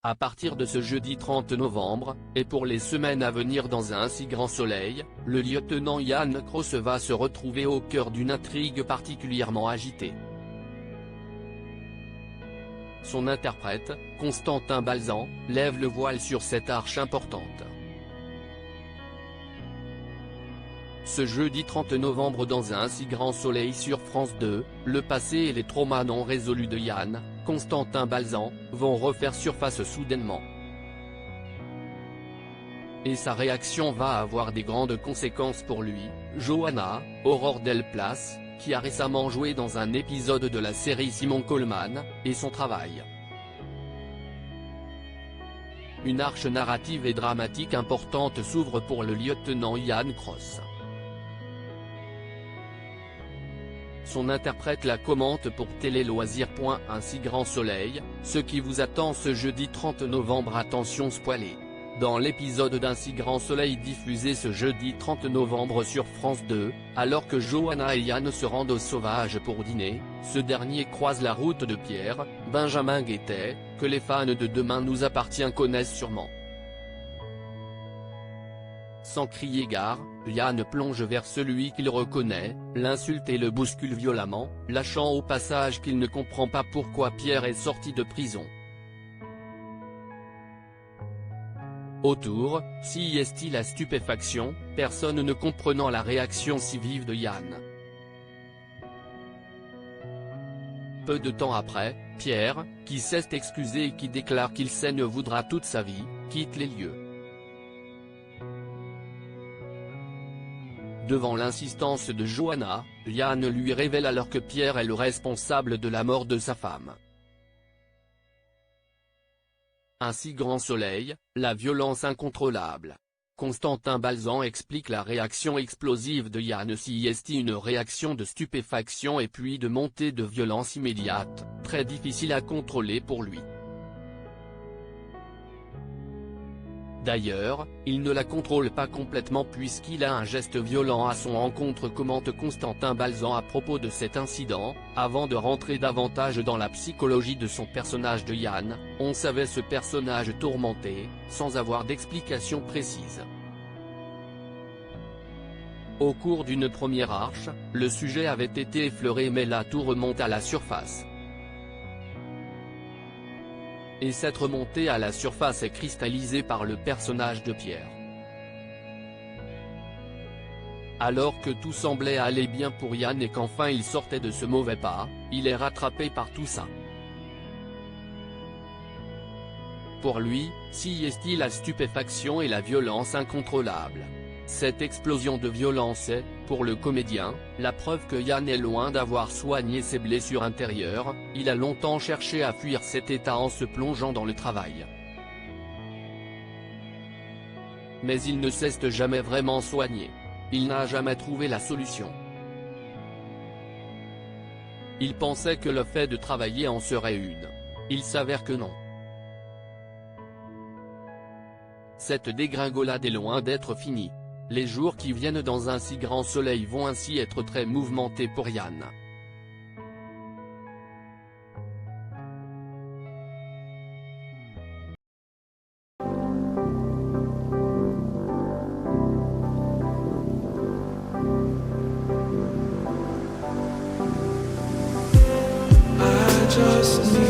À partir de ce jeudi 30 novembre, et pour les semaines à venir dans un si grand soleil, le lieutenant Yann Cross va se retrouver au cœur d'une intrigue particulièrement agitée. Son interprète, Constantin Balzan, lève le voile sur cette arche importante. Ce jeudi 30 novembre dans un si grand soleil sur France 2, le passé et les traumas non résolus de Yann, Constantin Balzan, vont refaire surface soudainement. Et sa réaction va avoir des grandes conséquences pour lui, Johanna, Aurore Delplace, qui a récemment joué dans un épisode de la série Simon Coleman, et son travail. Une arche narrative et dramatique importante s'ouvre pour le lieutenant Yann Cross. Son interprète la commente pour Télé Loisirs. Un si grand soleil, ce qui vous attend ce jeudi 30 novembre. Attention spoilé. Dans l'épisode d'Un si grand soleil diffusé ce jeudi 30 novembre sur France 2, alors que Johanna et Yann se rendent au Sauvage pour dîner, ce dernier croise la route de Pierre, Benjamin Guettet, que les fans de Demain nous appartient connaissent sûrement. Sans crier gare, Yann plonge vers celui qu'il reconnaît, l'insulte et le bouscule violemment, lâchant au passage qu'il ne comprend pas pourquoi Pierre est sorti de prison. Autour, s'y est-il la stupéfaction, personne ne comprenant la réaction si vive de Yann. Peu de temps après, Pierre, qui s'est excusé et qui déclare qu'il saigne voudra toute sa vie, quitte les lieux. Devant l'insistance de Johanna, Yann lui révèle alors que Pierre est le responsable de la mort de sa femme. Un si grand soleil, la violence incontrôlable. Constantin Balzan explique la réaction explosive de Yann. Si est une réaction de stupéfaction et puis de montée de violence immédiate, très difficile à contrôler pour lui. D'ailleurs, il ne la contrôle pas complètement puisqu'il a un geste violent à son encontre, commente Constantin Balzan à propos de cet incident. Avant de rentrer davantage dans la psychologie de son personnage de Yann, on savait ce personnage tourmenté, sans avoir d'explication précise. Au cours d'une première arche, le sujet avait été effleuré mais là tout remonte à la surface. Et cette remontée à la surface est cristallisée par le personnage de Pierre. Alors que tout semblait aller bien pour Yann et qu'enfin il sortait de ce mauvais pas, il est rattrapé par tout ça. Pour lui, si est-il la stupéfaction et la violence incontrôlable. Cette explosion de violence est, pour le comédien, la preuve que Yann est loin d'avoir soigné ses blessures intérieures. Il a longtemps cherché à fuir cet état en se plongeant dans le travail. Mais il ne s'est jamais vraiment soigné. Il n'a jamais trouvé la solution. Il pensait que le fait de travailler en serait une. Il s'avère que non. Cette dégringolade est loin d'être finie. Les jours qui viennent dans un si grand soleil vont ainsi être très mouvementés pour Yann. I just need